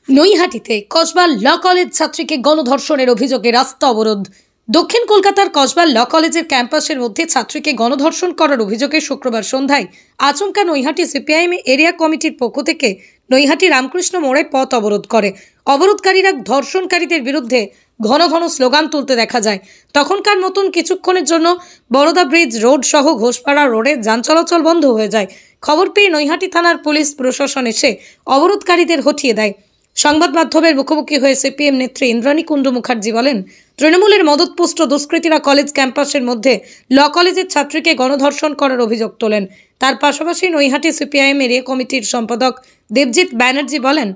নৈহাটিতে Kasba law college ছাত্রীকে গণধর্ষণের অভিযোগে রাস্তা অবরোধ। দক্ষিণ কলকাতার কসবা ল কলেজের ক্যাম্পাসের মধ্যে ছাত্রীকে গণধর্ষণ করার অভিযোগে শুক্রবার সন্ধ্যায় আচমকা নৈহাটি সিপিআইএম এরিয়া কমিটির পক্ষ থেকে নৈহাটি রামকৃষ্ণ মোড়ে পথ অবরোধ করে। অবরোধকারীরা ধর্ষণকারীদের বিরুদ্ধে ঘন ঘন স্লোগান তুলতে দেখা যায়। তখনকার মতন কিছুক্ষণের জন্য বরোদা ব্রিজ রোড সহ ঘোষপাড়া রোডে যান চলাচল বন্ধ হয়ে যায়। খবর পেয়ে নৈহাটি থানার পুলিশ প্রশাসন এসে অবরোধকারীদের হঠিয়ে দেয়। সংবাদ মাধ্যমের মুখোমুখি হয়ে সিপিএম নেত্রী ইন্দ্রাণী কুণ্ডু মুখার্জি বলেন, তৃণমূলের মদতপুষ্ট দুষ্কৃতীরা কলেজ ক্যাম্পাসের মধ্যে ল কলেজের ছাত্রীকে গণধর্ষণ করার অভিযোগ তোলেন। তার পাশাপাশি নৈহাটি সিপিআইএম এরিয়া কমিটির সম্পাদক দেবজিৎ ব্যানার্জি বলেন,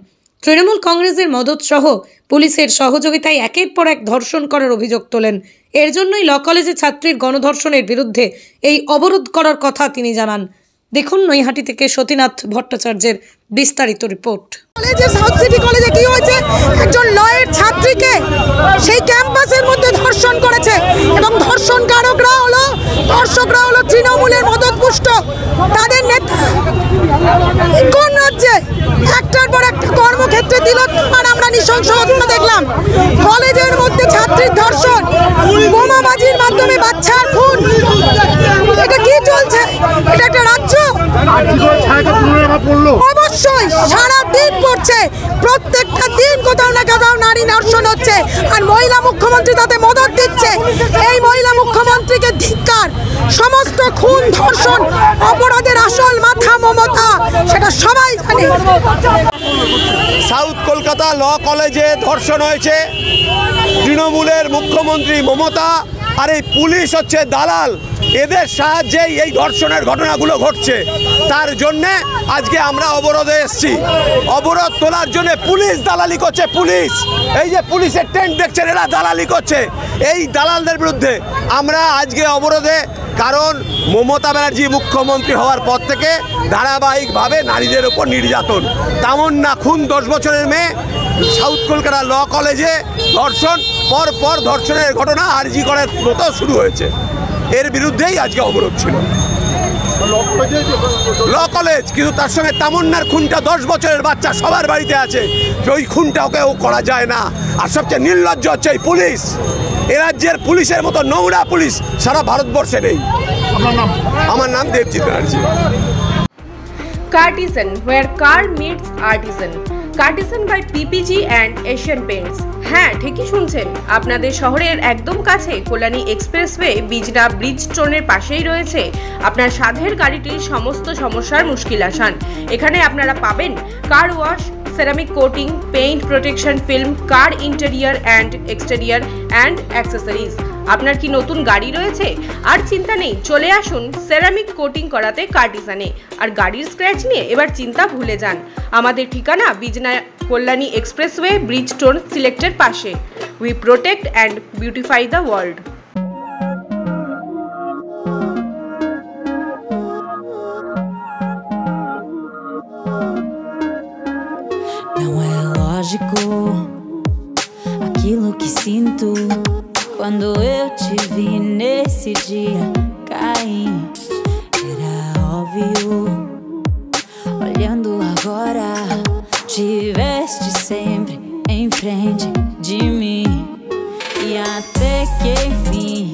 তৃণমূল কংগ্রেসের মদত সহ পুলিশের সহযোগিতায় একের পর এক ধর্ষণ করার অভিযোগ তোলেন। এর জন্যই ল কলেজের ছাত্রীর গণধর্ষণের বিরুদ্ধে এই অবরোধ করার কথা তিনি জানান। দেখুন নৈহাটি থেকে সতীনাথ ভট্টাচার্যের বিস্তারিত রিপোর্ট। কলেজে সাউথ সিটি কলেজে কি হয়েছে, একজন লয়ের ছাত্রীকে সেই ক্যাম্পাসের মধ্যে ধর্ষণ করেছে এবং ধর্ষণকারকরা হলো তৃণমূলের মদতপুষ্ট তাদের নেতা। কোন রাজ্যে একটার পর একটা কর্মক্ষেত্রে তিলোত্তমার আমরা নৃশংস ঘটনা দেখলাম। কলেজের মধ্যে ছাত্রীর ধর্ষণ, বোমাবাজির মাধ্যমে বাচ্চার খুন, এটা কি চলছে? এটা একটা রাজ্য? অবশ্যই সারা দিন পড়ছে, প্রত্যেকটা দিন কোথাও না কোথাও নারী ধর্ষণ হচ্ছে, আর মহিলা মুখ্যমন্ত্রী তাতে মদত দিচ্ছে। এই মহিলা মুখ্যমন্ত্রীকে ধিক্কার। সমস্ত খুন ধর্ষণ অপরাধের আসল মাথা মমতা, সেটা সবাই জানে। সাউথ কলকাতা ল কলেজে ধর্ষণ হয়েছে তৃণমূলের মুখ্যমন্ত্রী মমতা, আর এই পুলিশ হচ্ছে দালাল। এদের সাহায্যেই এই ধর্ষণের ঘটনাগুলো ঘটছে। তার জন্যে আজকে আমরা অবরোধে এসেছি। অবরোধ তোলার জন্য পুলিশ দালালি করছে। পুলিশ, এই যে পুলিশের টেন্ট দেখছেন, এরা দালালি করছে। এই দালালদের বিরুদ্ধে আমরা আজকে অবরোধে, কারণ মমতা ব্যানার্জি মুখ্যমন্ত্রী হওয়ার পর থেকে ধারাবাহিকভাবে নারীদের ওপর নির্যাতন। তামান্না খুন, 10 বছরের মেয়ে, সাউথ কলকাতা ল কলেজে ধর্ষণ, পর ধর্ষণের ঘটনা আরজি করার মতো শুরু হয়েছে। এর বিরুদ্ধেই আজকে অবরোধ ছিল ল কলেজ। কিন্তু তার সঙ্গে তামান্নার খুনটা 10 বছরের বাচ্চা সবার বাড়িতে আছে, ওই খুনটা ওকেও করা যায় না। আর সবচেয়ে নির্লজ্জ হচ্ছে এই পুলিশ। এ রাজ্যের পুলিশের মতো নোংরা পুলিশ সারা ভারতবর্ষে নেই। আমার নাম Debjit Banerjee. Cartesian, where car meets artisan. Cartesian by PPG and Asian Paints. হ্যাঁ, ঠিকই শুনছেন, আপনাদের শহরের একদম কাছে কল্যাণী এক্সপ্রেসওয়ে বিজনা ব্রিজ স্টোনের পাশেই রয়েছে আপনার সাধের গাড়িটির সমস্ত সমস্যার মুশকিল আসান। এখানে আপনারা পাবেন car wash, ceramic coating, paint protection film, car interior and exterior and accessories. আপনার কি নতুন গাড়ি রয়েছে? আর চিন্তা নেই, চলে আসুন সেরামিক কোটিং করাতে কার্টিসানে। আর গাড়ির স্ক্র্যাচ নিয়ে এবার চিন্তা ভুলে যান। আমাদের ঠিকানা বিজনা কল্যাণী এক্সপ্রেসওয়ে ব্রিজ স্টোন সিলেক্টের পাশে। We protect and beautify the world. Não é lógico aquilo que sinto quando eu te vi nesse dia cair. Era óbvio, olhando agora, tiveste sempre em frente de mim. E até que enfim,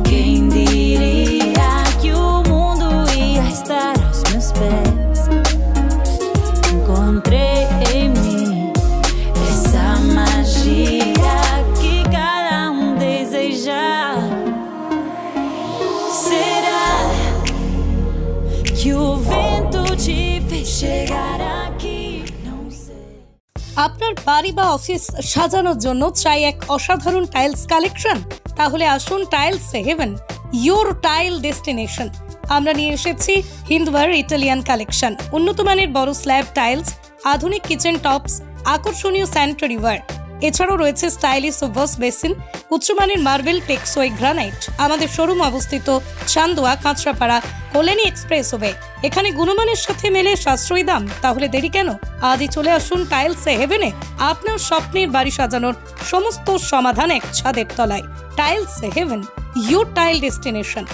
quem diria que o mundo ia estar aos meus pés? Encontrei em mim essa magia que cada deseja. Será que o vento te fez chegar aqui? Não sei. আপনার বাড়ি বা office সাজানোর জন্য চাই এক অসাধারণ tiles collection? তাহলে আসুন tiles heaven, your tile destination. আমরা নিয়ে এসেছি হিন্দওয়ার ইটালিয়ান কালেকশন, উন্নত মানের বড় স্ল্যাব টাইলস, আধুনিক কিচেন টপস, আকর্ষণীয় স্যানিটারি ওয়্যার। এছাড়াও রয়েছে স্টাইলিশ ওয়াশ বেসিন, উচ্চমানের মার্বেল, টেকসই গ্রানাইট। আমাদের শোরুম অবস্থিত চান্দোয়া, কাঁচরাপাড়া, কল্যাণী এক্সপ্রেসওয়ে। এখানে গুণমানের সাথে মেলে সাশ্রয়ী দাম। তাহলে দেরি কেন? আজই চলে আসুন টাইলস হেভেনে। আপনার স্বপ্নের বাড়ি সাজানোর সমস্ত সমাধান এক ছাদের তলায়। Tiles heaven, your tile destination.